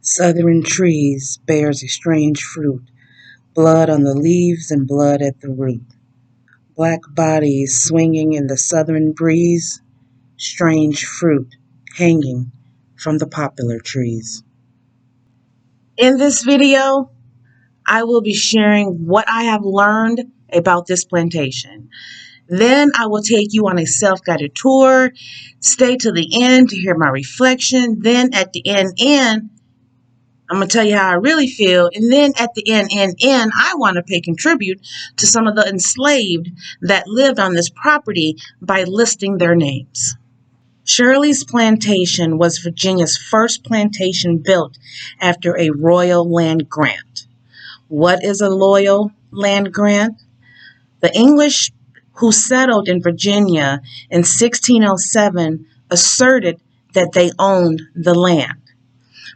Southern trees bears a strange fruit, blood on the leaves and blood at the root. Black bodies swinging in the southern breeze, strange fruit hanging from the poplar trees. In this video, I will be sharing what I have learned about this plantation. Then I will take you on a self-guided tour. Stay to the end to hear my reflection. Then at the end, I'm going to tell you how I really feel. And then at the end, I want to contribute to some of the enslaved that lived on this property by listing their names. Shirley's Plantation was Virginia's first plantation built after a royal land grant. What is a royal land grant? The English who settled in Virginia in 1607 asserted that they owned the land.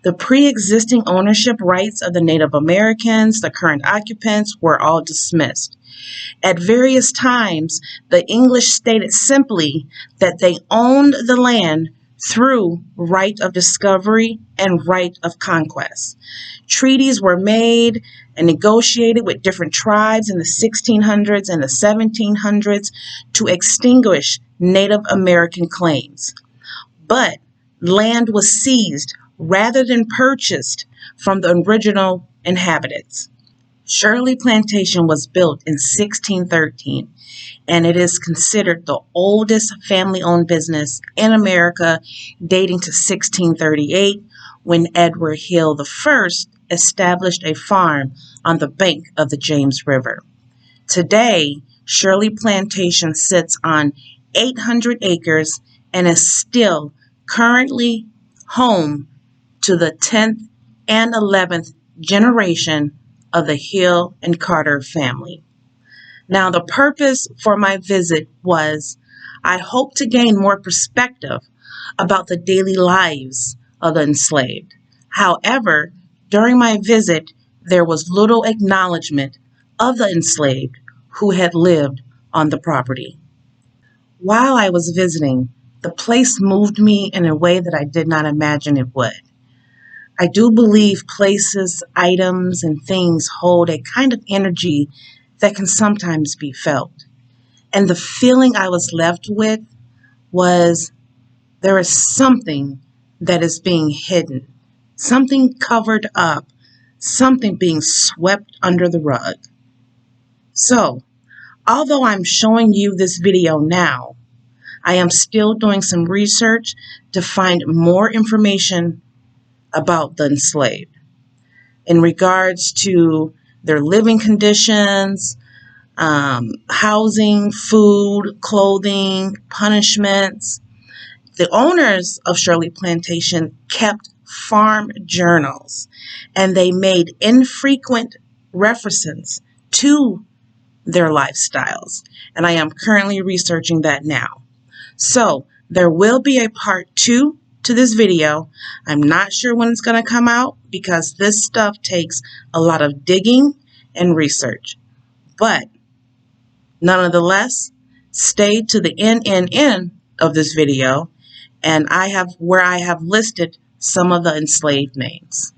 The pre-existing ownership rights of the Native Americans, the current occupants, were all dismissed. At various times, the English stated simply that they owned the land through right of discovery and right of conquest. Treaties were made and negotiated with different tribes in the 1600s and the 1700s to extinguish Native American claims. But land was seized rather than purchased from the original inhabitants. Shirley Plantation was built in 1613, and it is considered the oldest family-owned business in America, dating to 1638, when Edward Hill I established a farm on the bank of the James River. Today, Shirley Plantation sits on 800 acres and is still currently home to the 10th and 11th generation of the Hill and Carter family. Now, the purpose for my visit was I hope to gain more perspective about the daily lives of the enslaved. However, during my visit, there was little acknowledgement of the enslaved who had lived on the property. While I was visiting, the place moved me in a way that I did not imagine it would. I do believe places, items, and things hold a kind of energy that can sometimes be felt. And the feeling I was left with was there is something that is being hidden, something covered up, something being swept under the rug. So, although I'm showing you this video now, I am still doing some research to find more information about the enslaved in regards to their living conditions, housing, food, clothing, punishments. The owners of Shirley Plantation kept farm journals, and they made infrequent references to their lifestyles. And I am currently researching that now. So there will be a part 2 to this video. I'm not sure when it's going to come out because this stuff takes a lot of digging and research. But nonetheless, stay to the end of this video, and I have listed some of the enslaved names.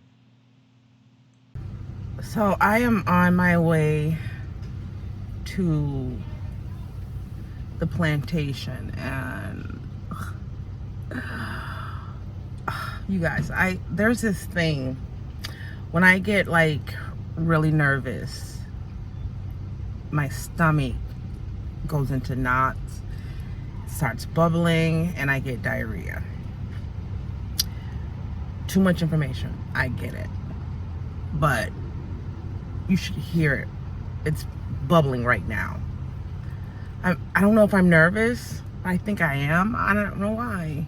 So I am on my way to the plantation, and you guys, there's this thing when I get like really nervous, my stomach goes into knots, starts bubbling, and I get diarrhea. Too much information, I get it, but you should hear it. It's bubbling right now. I don't know if I'm nervous. I think I am. I don't know why.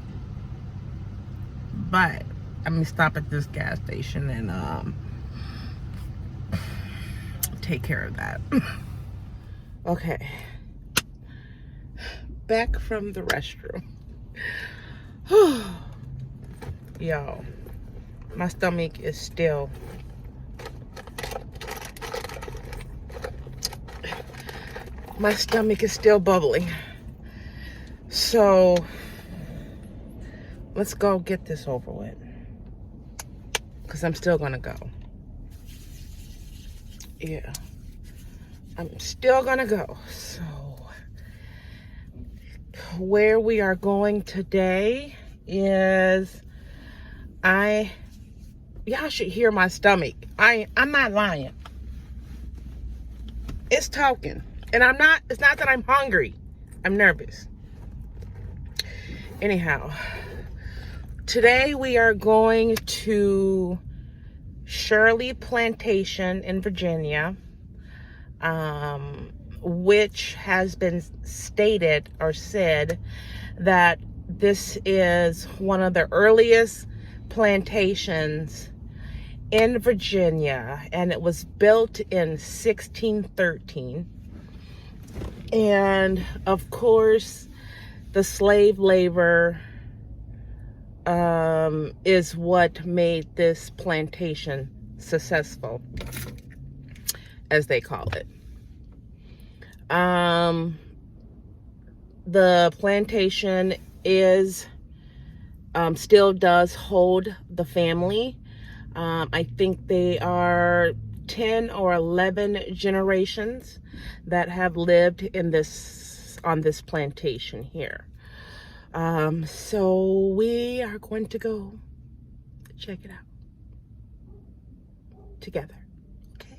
But I'm gonna stop at this gas station and take care of that. Okay. Back from the restroom. Yo, my stomach is still bubbling. So let's go get this over with. because I'm still gonna go. Yeah, I'm still gonna go. So where we are going today is, y'all should hear my stomach. I'm not lying. It's talking. And it's not that I'm hungry. I'm nervous. Anyhow, today we are going to Shirley Plantation in Virginia, which has been stated or said that this is one of the earliest plantations in Virginia, and it was built in 1613. And of course, the slave labor is what made this plantation successful, as they call it. The plantation is still does hold the family. I think they are 10 or 11 generations that have lived on this plantation here. So we are going to go check it out together. Okay.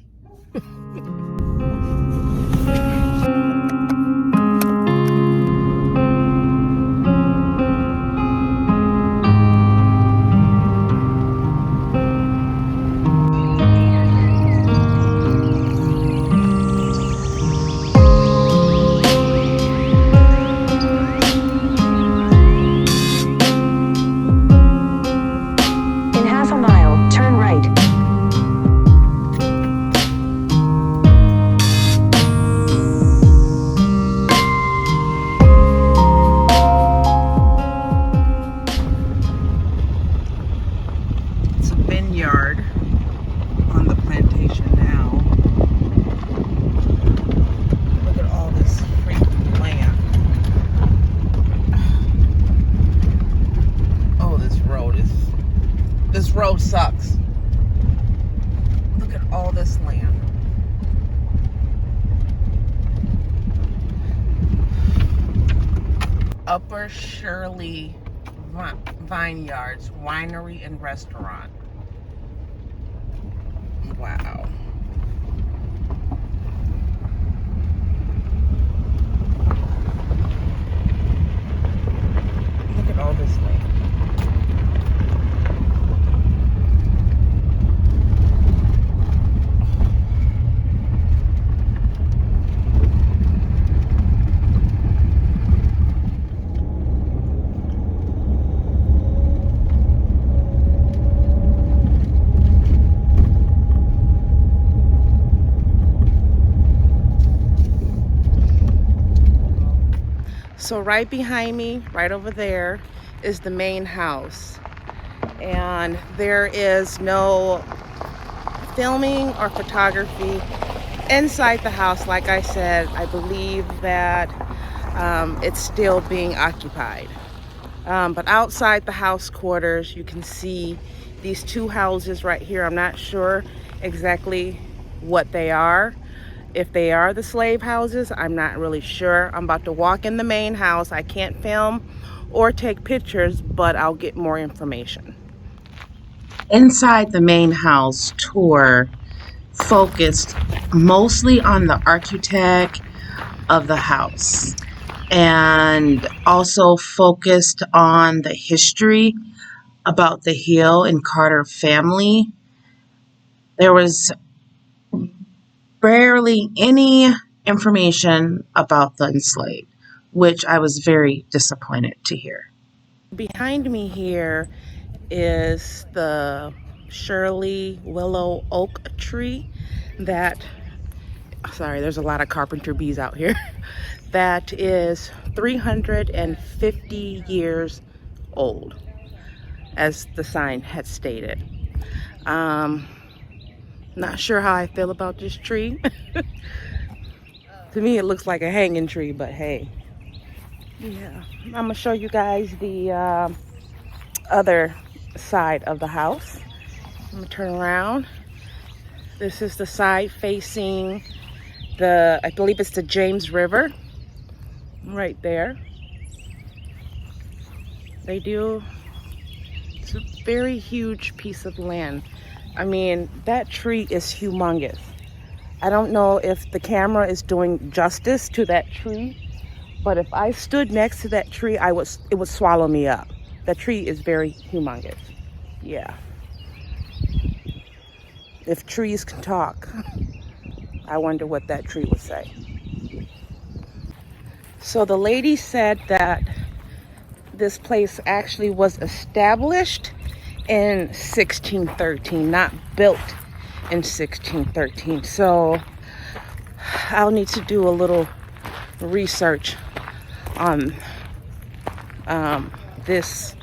This road sucks. Look at all this land. Upper Shirley Vineyards Winery and Restaurant. Wow. Look at all this land. So right behind me, right over there, is the main house. And there is no filming or photography inside the house. Like I said, I believe that it's still being occupied. But outside the house quarters, you can see these two houses right here. I'm not sure exactly what they are. If they are the slave houses, I'm not really sure. I'm about to walk in the main house. I can't film or take pictures, but I'll get more information. Inside the main house tour focused mostly on the architect of the house, and also focused on the history about the Hill and Carter family. There was barely any information about the enslaved, which I was very disappointed to hear. Behind me here is the Shirley willow oak tree that, sorry, there's a lot of carpenter bees out here, that is 350 years old, as the sign had stated. Not sure how I feel about this tree. To me, it looks like a hanging tree, but hey. Yeah, I'm gonna show you guys the other side of the house. I'm gonna turn around. This is the side facing the, I believe it's the James River, right there. They do, it's a very huge piece of land. I mean, that tree is humongous. I don't know if the camera is doing justice to that tree, but if I stood next to that tree, it would swallow me up. That tree is very humongous. Yeah. If trees can talk, I wonder what that tree would say. So the lady said that this place actually was established in 1613, not built in 1613. So I'll need to do a little research on this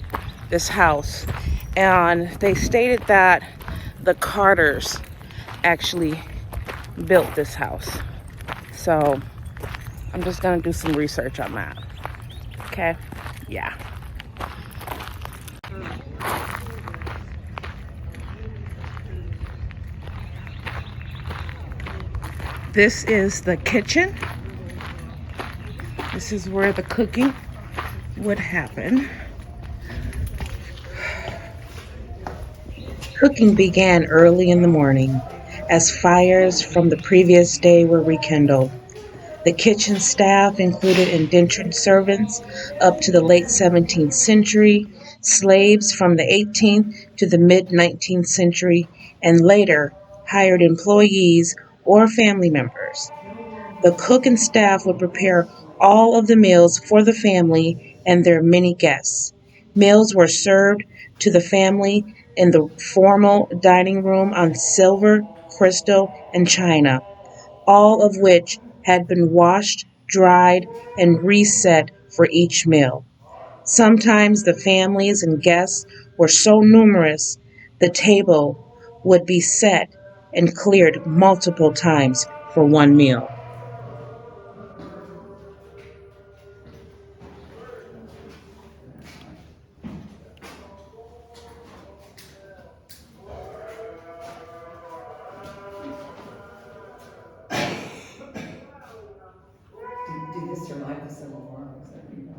house. And they stated that the Carters actually built this house. So I'm just gonna do some research on that. Okay, yeah. This is the kitchen. This is where the cooking would happen. Cooking began early in the morning, as fires from the previous day were rekindled. The kitchen staff included indentured servants up to the late 17th century, slaves from the 18th to the mid-19th century, and later hired employees or family members. The cook and staff would prepare all of the meals for the family and their many guests. Meals were served to the family in the formal dining room on silver, crystal, and china, all of which had been washed, dried, and reset for each meal. Sometimes the families and guests were so numerous, the table would be set and cleared multiple times for one meal. Do this your life is civil war, so you know.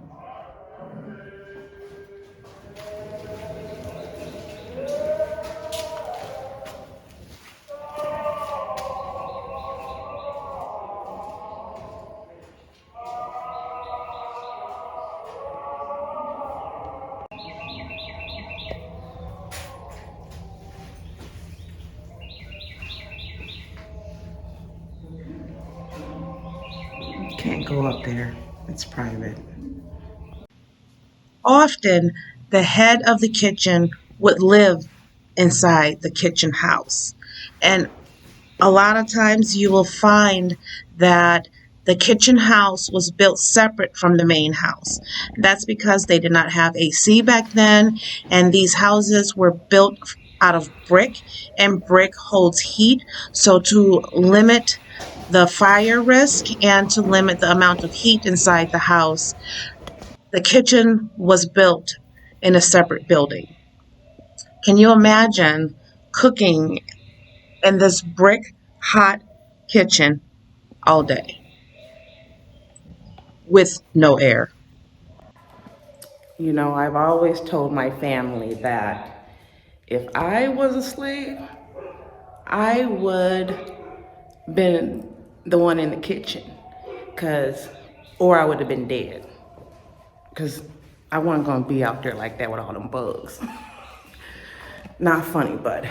Can't go up there. It's private. Often, the head of the kitchen would live inside the kitchen house. And a lot of times you will find that the kitchen house was built separate from the main house. That's because they did not have AC back then, and these houses were built out of brick, and brick holds heat. So to limit the fire risk and to limit the amount of heat inside the house, the kitchen was built in a separate building. Can you imagine cooking in this brick hot kitchen all day with no air? You know, I've always told my family that if I was a slave, I would been the one in the kitchen, or I would have been dead, because I wasn't gonna be out there like that with all them bugs. Not funny, but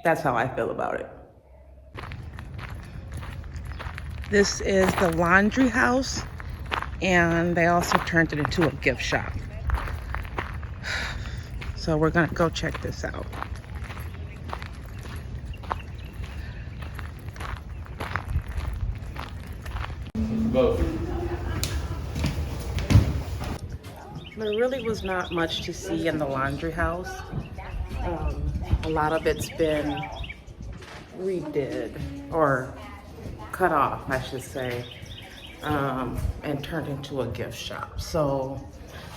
that's how I feel about it. This is the laundry house, and they also turned it into a gift shop. So we're gonna go check this out. Both. There really was not much to see in the laundry house. A lot of it's been redid, or cut off, I should say, and turned into a gift shop. So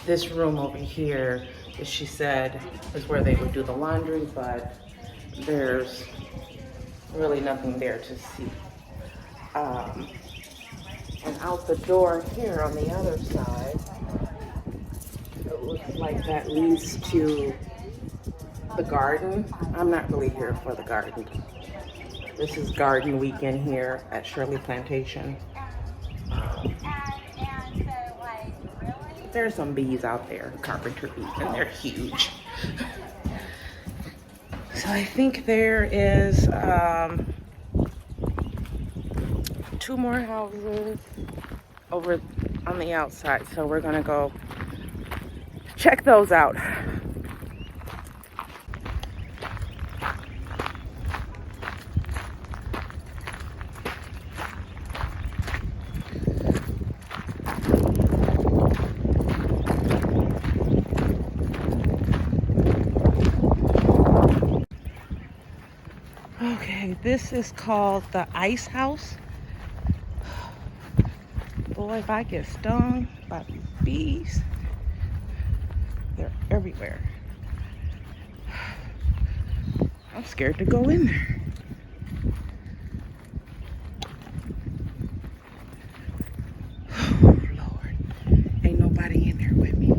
this room over here she said is where they would do the laundry, but there's really nothing there to see. And out the door here on the other side, it looks like that leads to the garden. I'm not really here for the garden. This is garden weekend here at Shirley Plantation. There's some bees out there, carpenter bees, and they're huge. So I think there is 2 more houses over on the outside. So we're gonna go check those out. Okay, this is called the Ice House. Boy, if I get stung by bees, they're everywhere. I'm scared to go in there. Oh, Lord, ain't nobody in there with me.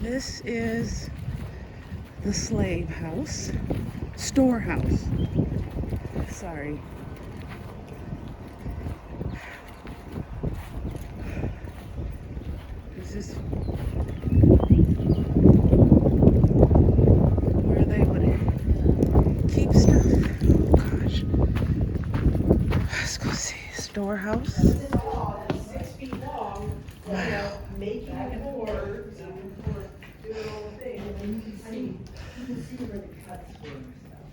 This is the slave house, storehouse. Sorry. This is where they would keep stuff. Oh gosh. Let's go see. Storehouse. 6 feet long, making boards and doing all the things, and you can see where the cuts were and stuff.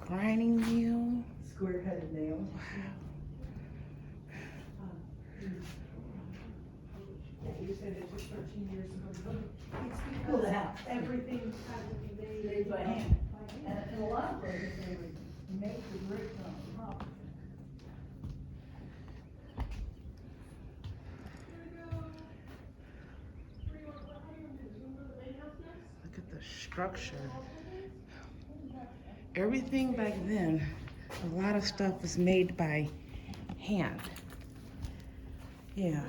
Grinding wheel. Square headed nails. Yeah, you said it took 13 years to build the house. Everything had to be made by hand. And in a lot of places, they would make the bricks on top. Look at the structure. Everything back then, a lot of stuff was made by hand. Yeah.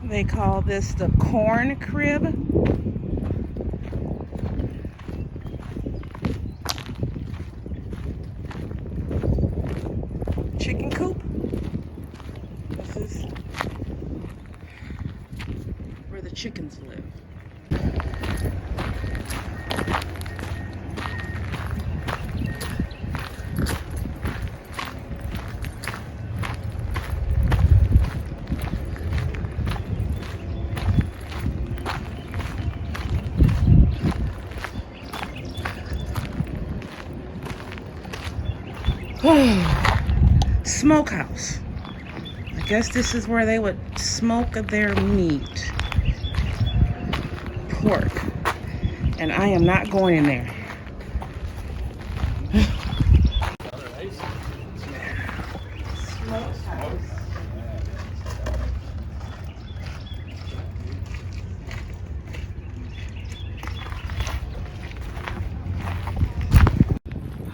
They call this the corn crib. Chicken coop. This is where the chickens live. Smokehouse. I guess this is where they would smoke their meat. Pork. And I am not going in there.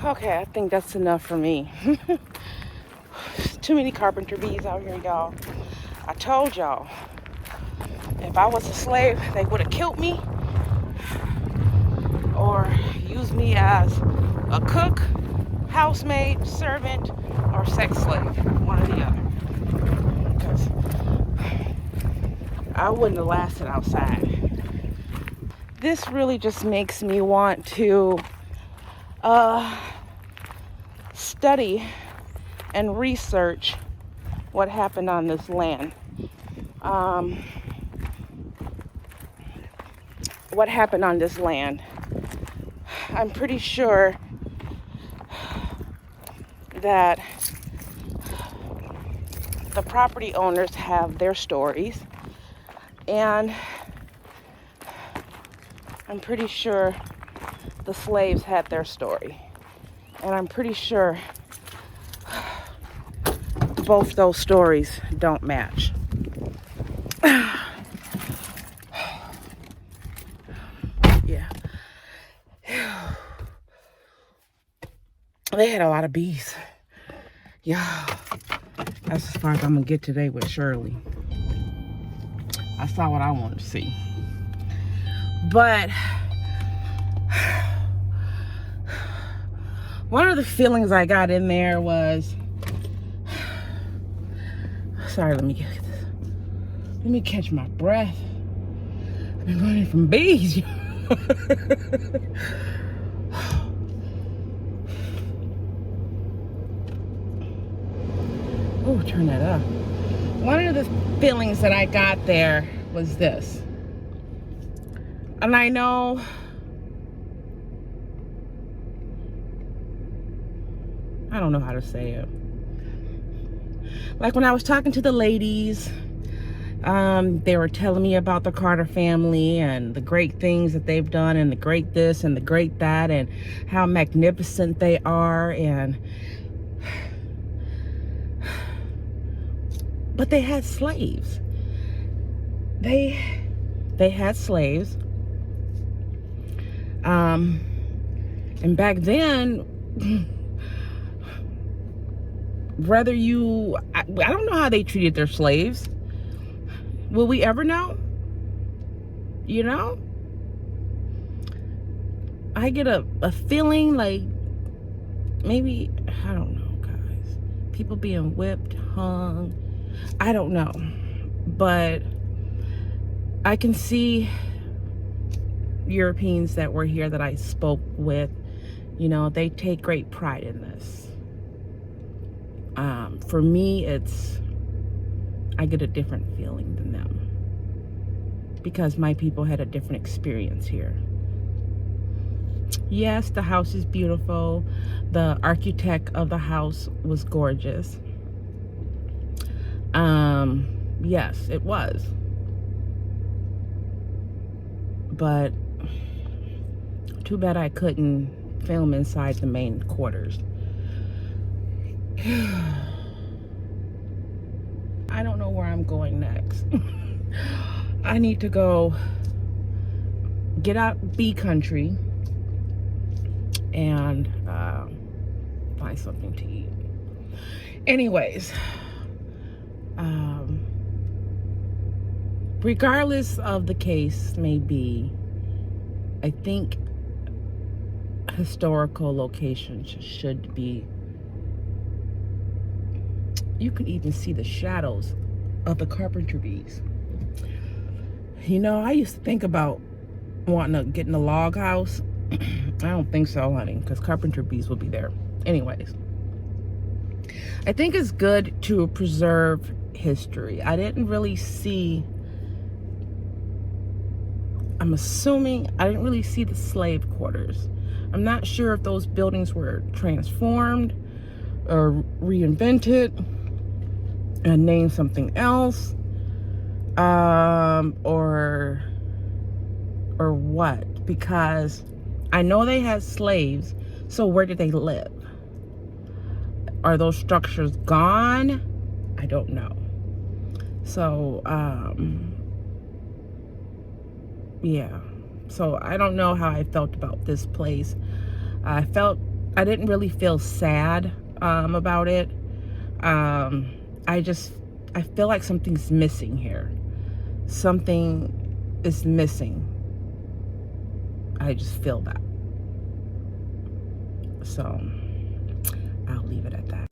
Okay, I think that's enough for me. Too many carpenter bees out here, y'all. I told y'all, if I was a slave, they would have killed me or used me as a cook, housemaid, servant, or sex slave, one or the other. Because I wouldn't have lasted outside. This really just makes me want to study and research what happened on this land. What happened on this land? I'm pretty sure that the property owners have their stories, and I'm pretty sure the slaves had their story, and I'm pretty sure both those stories don't match. Yeah. They had a lot of bees. Yeah. That's as far as I'm gonna get today with Shirley. I saw what I wanted to see. But one of the feelings I got in there was, sorry, let me catch my breath. I've been running from bees. Oh, turn that up. One of the feelings that I got there was this. And I know I don't know how to say it. Like when I was talking to the ladies, they were telling me about the Carter family and the great things that they've done and the great this and the great that and how magnificent they are, but they had slaves. They had slaves. And back then, whether I don't know how they treated their slaves. Will we ever know? You know? I get a feeling like maybe, I don't know, guys. People being whipped, hung. I don't know. But I can see Europeans that were here that I spoke with, you know, they take great pride in this. For me, I get a different feeling than them because my people had a different experience here. Yes, the house is beautiful. The architect of the house was gorgeous. Yes, it was. But too bad I couldn't film inside the main quarters. I don't know where I'm going next. I need to go get out bee country and find something to eat. Anyways, regardless of the case may be, I think historical locations should be. You can even see the shadows of the carpenter bees. You know, I used to think about wanting to get in a log house. I don't think so, honey, because carpenter bees will be there. Anyways, I think it's good to preserve history. I didn't really see, I'm assuming, I didn't really see the slave quarters. I'm not sure if those buildings were transformed or reinvented and named something else, or what, because I know they had slaves, so where did they live? Are those structures gone? I don't know. So, yeah. So I don't know how I felt about this place. I didn't really feel sad about it. I feel like something's missing here. Something is missing. I just feel that. So I'll leave it at that.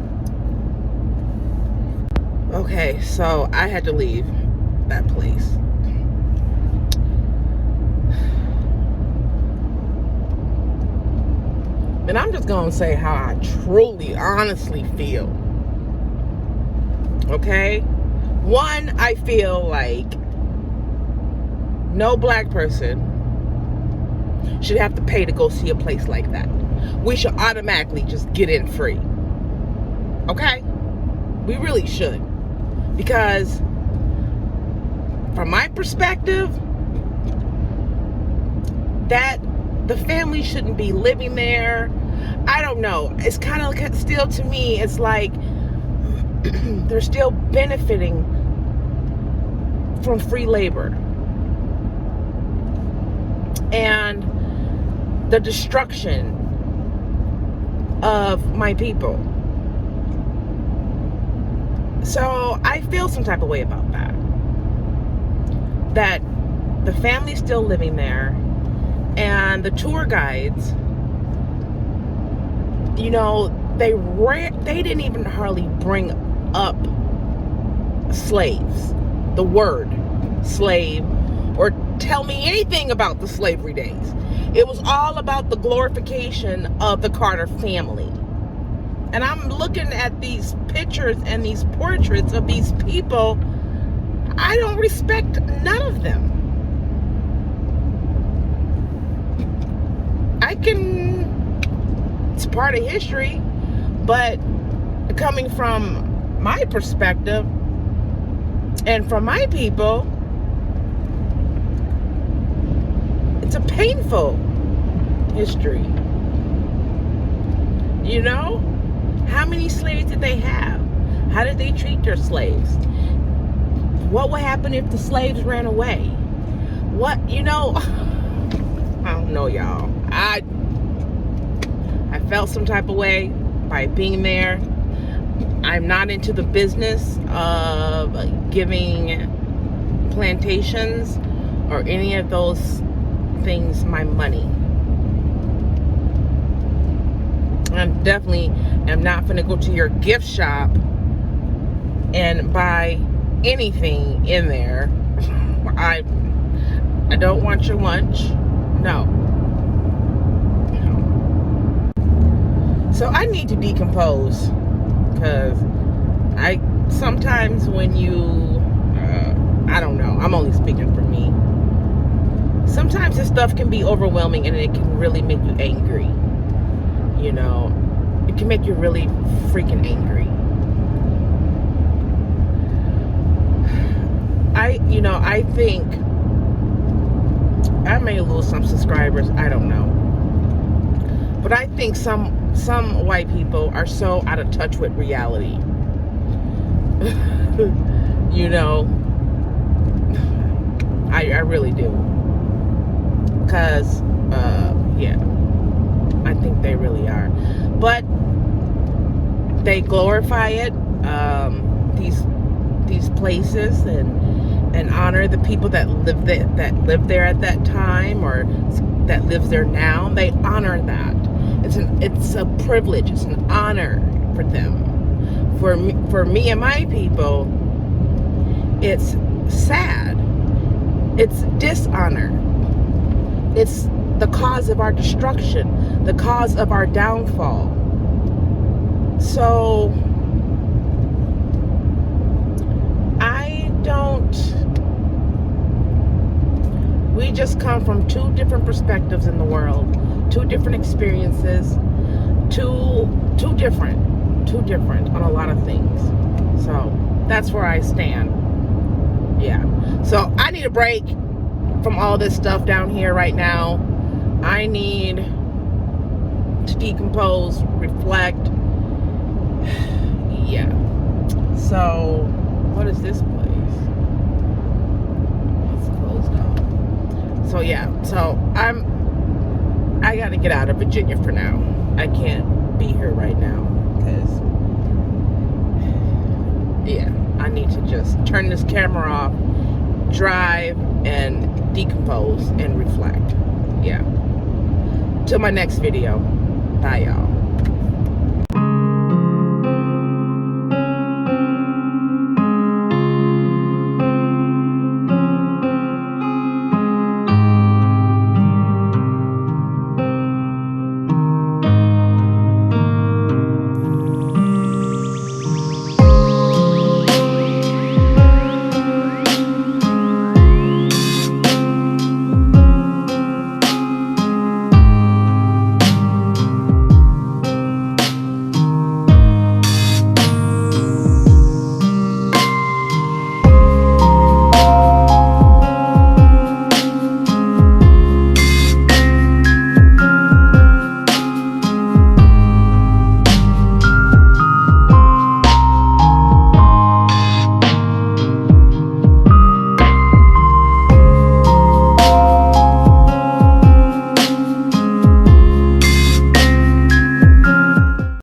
Okay, so I had to leave that place. gonna say how I truly, honestly feel. Okay? One, I feel like no black person should have to pay to go see a place like that. We should automatically just get in free. Okay? We really should. Because from my perspective, that the family shouldn't be living there. I don't know. It's kind of still, to me, it's like they're still benefiting from free labor. And the destruction of my people. So I feel some type of way about that. That the family's still living there, and the tour guides, you know, they didn't even hardly bring up slaves, the word slave, or tell me anything about the slavery days. It was all about the glorification of the Carter family. And I'm looking at these pictures and these portraits of these people. I don't respect none of them. It's part of history, but coming from my perspective and from my people, it's a painful history. You know? How many slaves did they have? How did they treat their slaves? What would happen if the slaves ran away? What, you know, I don't know, y'all. I felt some type of way by being there. I'm not into the business of giving plantations or any of those things my money. I definitely am not going to go to your gift shop and buy anything in there. I don't want your lunch. No. So I need to decompose, because sometimes when you, I don't know, I'm only speaking for me. Sometimes this stuff can be overwhelming and it can really make you angry. You know, it can make you really freaking angry. I think I may lose some subscribers. I don't know. But I think some white people are so out of touch with reality. You know, I really do. Because, yeah, I think they really are. But they glorify it, these places, and honor the people that lived there at that time, or that lives there now. They honor that. It's a privilege. It's an honor for them. For me and my people, it's sad. It's dishonor. It's the cause of our destruction, the cause of our downfall. So we just come from two different perspectives in the world, two different experiences, two different on a lot of things. So that's where I stand. Yeah. So I need a break from all this stuff down here right now. I need to decompose, reflect. Yeah. So what is this place? It's closed off. So yeah, so I gotta get out of Virginia for now. I can't be here right now because, yeah, I need to just turn this camera off, drive, and decompose and reflect. Yeah. Till my next video. Bye, y'all.